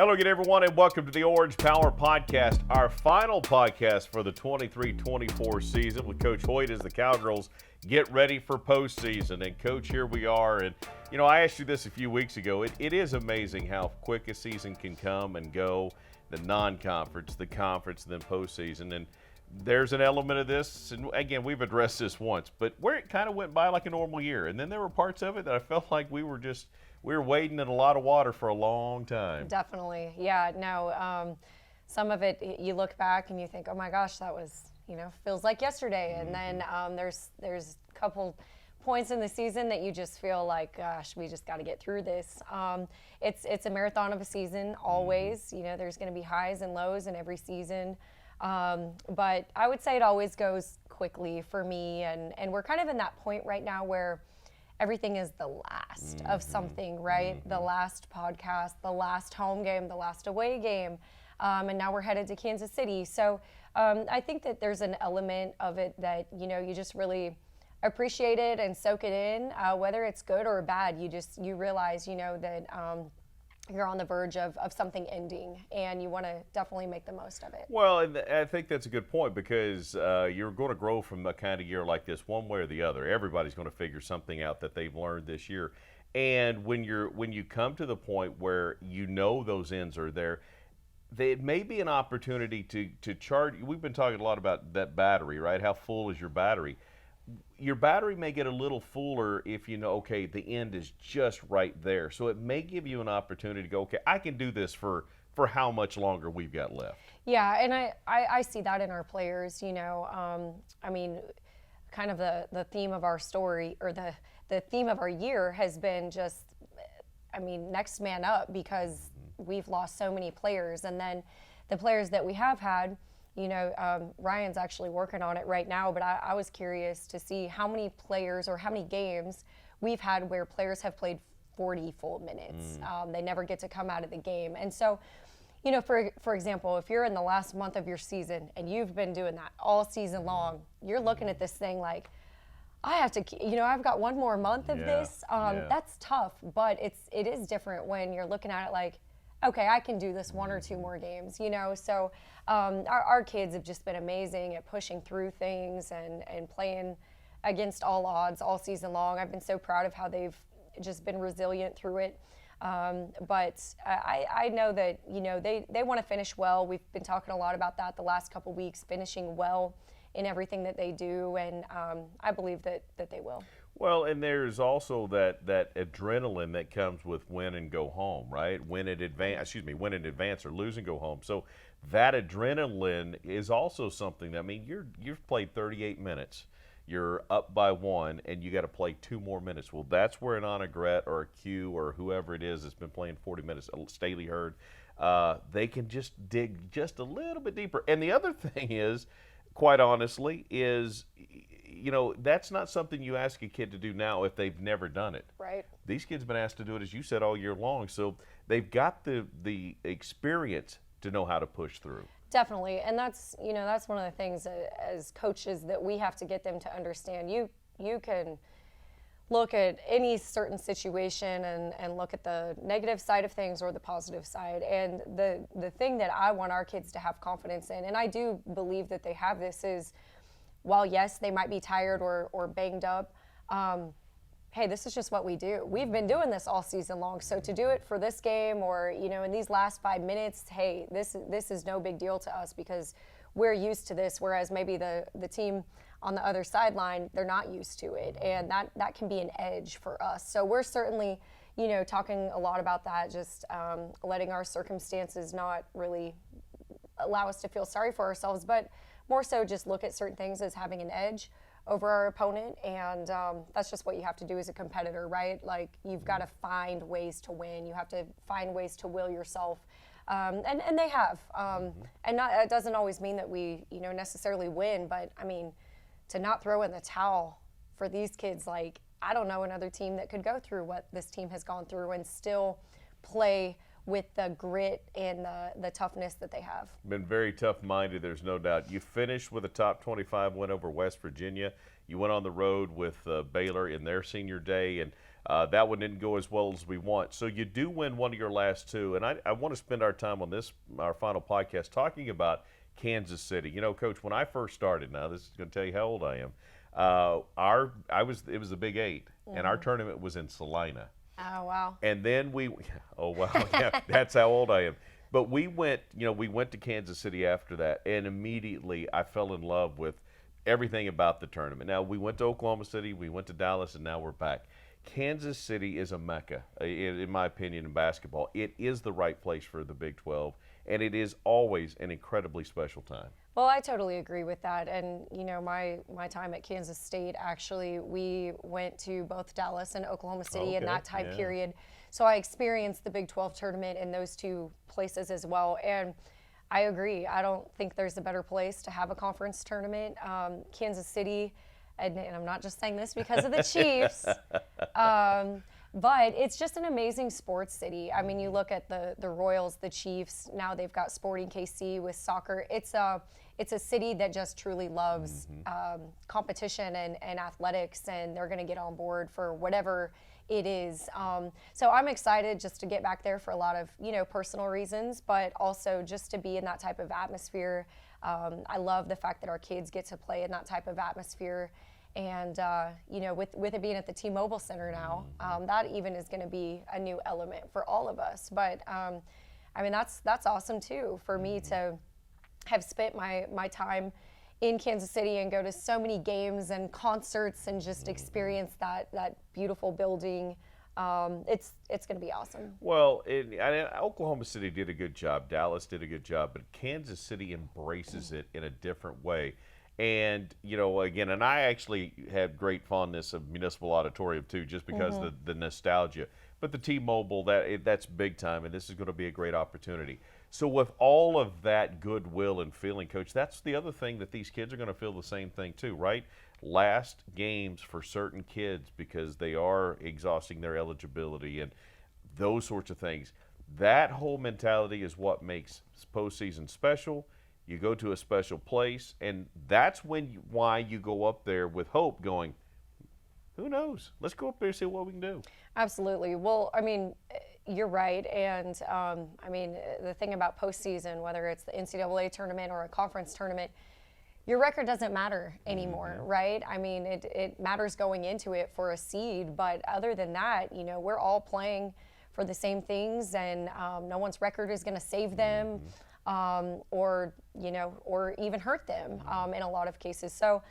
Hello again, everyone, and welcome to the Orange Power Podcast, our final podcast for the 23-24 season with Coach Hoyt as the Cowgirls get ready for postseason. And, Coach, here we are. And, you know, I asked you this a few weeks ago. It is amazing how quick a season can come and go, the non-conference, the conference, and then postseason. And there's an element of this, and again, we've addressed this once, but where it kind of went by like a normal year. And then there were parts of it that I felt like we were wading in a lot of water for a long time. Definitely. Yeah, no, some of it, you look back and you think, oh my gosh, that was, feels like yesterday. And then there's a couple points in the season that you just feel like, gosh, we just got to get through this. It's a marathon of a season always. There's going to be highs and lows in every season. But I would say it always goes quickly for me. And we're kind of in that point right now where everything is the last of something, right? The last podcast, the last home game, the last away game, and now we're headed to Kansas City. So I think that there's an element of it that, you just really appreciate it and soak it in, whether it's good or bad. You realize, that you're on the verge of something ending, and you want to definitely make the most of it. Well, and I think that's a good point because you're going to grow from a kind of year like this one way or the other. Everybody's going to figure something out that they've learned this year. And when you come to the point where those ends are there, it may be an opportunity to charge. We've been talking a lot about that battery, right? How full is your battery? Your battery may get a little fuller if you know, okay, the end is just right there. So it may give you an opportunity to go, okay, I can do this for how much longer we've got left. Yeah, and I see that in our players, kind of the theme of our story, or the theme of our year has been just, next man up, because we've lost so many players. And then the players that we have had, Ryan's actually working on it right now, but I was curious to see how many players or how many games we've had where players have played 40 full minutes. They never get to come out of the game. And so, for example, if you're in the last month of your season and you've been doing that all season long, you're looking at this thing like, I have to, I've got one more month of this. That's tough, but it is different when you're looking at it like, okay, I can do this one or two more games, So our kids have just been amazing at pushing through things and playing against all odds all season long. I've been so proud of how they've just been resilient through it. But I know that, they want to finish well. We've been talking a lot about that the last couple weeks, finishing well in everything that they do, and I believe that they will. Well, and there's also that adrenaline that comes with win and go home, right? Win and advance, or lose and go home. So that adrenaline is also something that, you've played 38 minutes. You're up by one, and you got to play 2 more minutes. Well, that's where an Annegret or a Q or whoever it is that's been playing 40 minutes, Staley Hurd, they can just dig just a little bit deeper. And the other thing is, quite honestly, is that's not something you ask a kid to do now if they've never done it. Right. These kids have been asked to do it, as you said, all year long. So they've got the experience to know how to push through. Definitely. And that's one of the things as coaches that we have to get them to understand. You can look at any certain situation and look at the negative side of things or the positive side. And the thing that I want our kids to have confidence in, and I do believe that they have this, is while, yes, they might be tired or banged up, hey, this is just what we do. We've been doing this all season long. So to do it for this game or, in these last 5 minutes, hey, this is no big deal to us because we're used to this, whereas maybe the team on the other sideline, they're not used to it. And that can be an edge for us. So we're certainly, talking a lot about that, just letting our circumstances not really allow us to feel sorry for ourselves, but more so just look at certain things as having an edge over our opponent, and that's just what you have to do as a competitor, right? Like, you've got to find ways to win. You have to find ways to will yourself, and they have. And it doesn't always mean that we, necessarily win, but to not throw in the towel for these kids, like, I don't know another team that could go through what this team has gone through and still play with the grit and the toughness that they have. Been very tough-minded, there's no doubt. You finished with a top 25 win over West Virginia. You went on the road with Baylor in their senior day, and That one didn't go as well as we want. So you do win one of your last two, and I want to spend our time on this, our final podcast, talking about Kansas City. You know, Coach, when I first started, now this is going to tell you how old I am. It was the Big 8, and our tournament was in Salina. Oh, wow. And then oh wow, yeah, that's how old I am. But we went to Kansas City after that, and immediately I fell in love with everything about the tournament. Now we went to Oklahoma City, we went to Dallas, and now we're back. Kansas City is a mecca, in my opinion, in basketball. It is the right place for the Big 12, and it is always an incredibly special time. Well, I totally agree with that. And, you know, my time at Kansas State, actually, we went to both Dallas and Oklahoma City in that time period. So I experienced the Big 12 tournament in those two places as well. And I agree. I don't think there's a better place to have a conference tournament. Kansas City, and I'm not just saying this because of the Chiefs, but it's just an amazing sports city. I mean, you look at the Royals, the Chiefs, now they've got Sporting KC with soccer. It's a city that just truly loves competition and athletics, and they're going to get on board for whatever it is. So I'm excited just to get back there for a lot of, you know, personal reasons, but also just to be in that type of atmosphere. I love the fact that our kids get to play in that type of atmosphere. And, you know, with it being at the T-Mobile Center now, that even is going to be a new element for all of us. But, I mean, that's awesome, too, for me to have spent my time in Kansas City and go to so many games and concerts and just experience that beautiful building. It's going to be awesome. Well, Oklahoma City did a good job. Dallas did a good job. But Kansas City embraces it in a different way. And, you know, again, and I actually had great fondness of Municipal Auditorium, too, just because the nostalgia. But the T-Mobile, that's big time, and this is going to be a great opportunity. So with all of that goodwill and feeling, Coach, that's the other thing that these kids are going to feel the same thing, too, right? Last games for certain kids because they are exhausting their eligibility and those sorts of things. That whole mentality is what makes postseason special. You go to a special place, and that's why you go up there with hope going, who knows? Let's go up there and see what we can do. Absolutely. Well, I mean, you're right. And, I mean, the thing about postseason, whether it's the NCAA tournament or a conference tournament, your record doesn't matter anymore, right? I mean, it matters going into it for a seed. But other than that, you know, we're all playing for the same things, and no one's record is going to save them. Or, you know, or even hurt them in a lot of cases. So,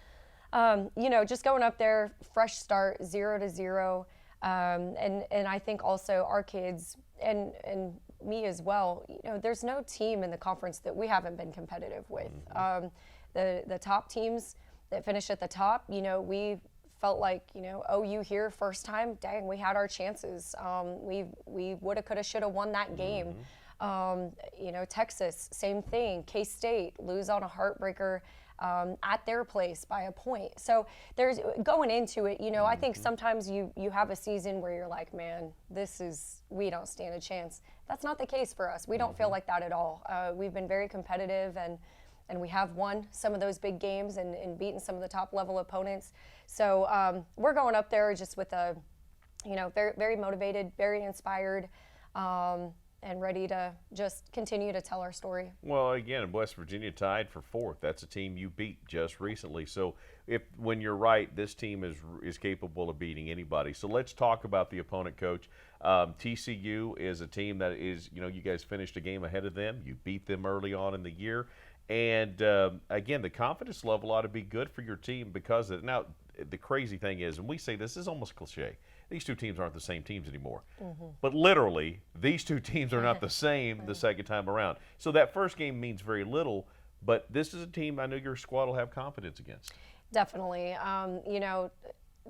you know, just going up there, fresh start, 0-0. And I think also our kids and me as well, you know, there's no team in the conference that we haven't been competitive with. The top teams that finish at the top, you know, we felt like, you know, OU here first time, dang, we had our chances. We woulda, coulda, shoulda won that game. You know, Texas, same thing. K-State, lose on a heartbreaker at their place by a point. So there's going into it, you know, I think sometimes you have a season where you're like, man, we don't stand a chance. That's not the case for us. We don't feel like that at all. We've been very competitive, and we have won some of those big games and beaten some of the top level opponents. So we're going up there just with a, you know, very, very motivated, very inspired, and ready to just continue to tell our story. Well, again, West Virginia tied for fourth. That's a team you beat just recently. So when you're right, this team is capable of beating anybody. So let's talk about the opponent, Coach. TCU is a team that is, you know, you guys finished a game ahead of them. You beat them early on in the year. And, again, the confidence level ought to be good for your team because of, now, the crazy thing is, and we say this is almost cliche, these two teams aren't the same teams anymore. But literally, these two teams are not the same the second time around. So that first game means very little, but this is a team I know your squad will have confidence against. Definitely. You know,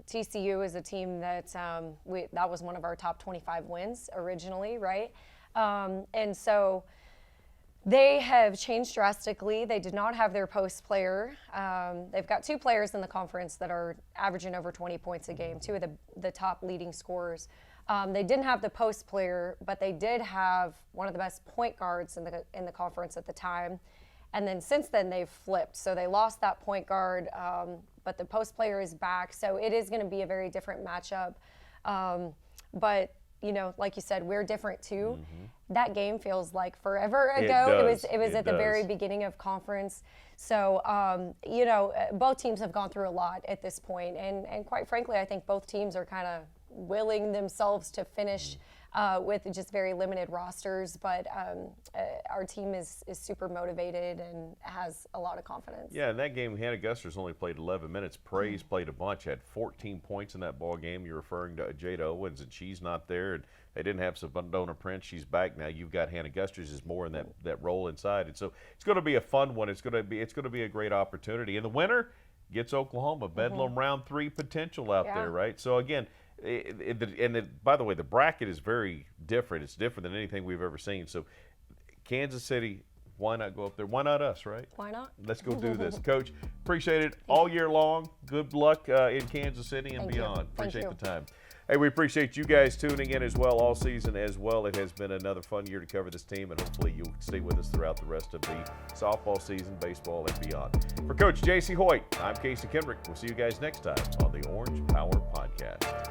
TCU is a team that that was one of our top 25 wins originally, right? And so they have changed drastically. They did not have their post player. They've got two players in the conference that are averaging over 20 points a game, two of the top leading scorers. They didn't have the post player, but they did have one of the best point guards in the conference at the time. And then since then, they've flipped. So they lost that point guard, but the post player is back. So it is going to be a very different matchup. But like you said, we're different too. That game feels like forever It ago. does. It was It at the very does. beginning of conference. So both teams have gone through a lot at this point, and quite frankly, I think both teams are kind of willing themselves to finish with just very limited rosters. But our team is super motivated and has a lot of confidence. Yeah, in that game, Hannah Gusters only played 11 minutes. Praise played a bunch, had 14 points in that ball game. You're referring to Jada Owens, and she's not there. And they didn't have Sabondona Prince. She's back now. You've got Hannah Gusters is more in that role inside, and so it's going to be a fun one. It's going to be a great opportunity. And the winner gets Oklahoma. Bedlam round 3 potential out there, right? So again. By the way, the bracket is very different. It's different than anything we've ever seen. So, Kansas City, why not go up there? Why not us, right? Why not? Let's go do this. Coach, appreciate it all year long. Good luck in Kansas City and beyond. Appreciate the time. Hey, we appreciate you guys tuning in as well all season as well. It has been another fun year to cover this team, and hopefully you'll stay with us throughout the rest of the softball season, baseball, and beyond. For Coach Jacie Hoyt, I'm Casey Kendrick. We'll see you guys next time on the Orange Power Podcast.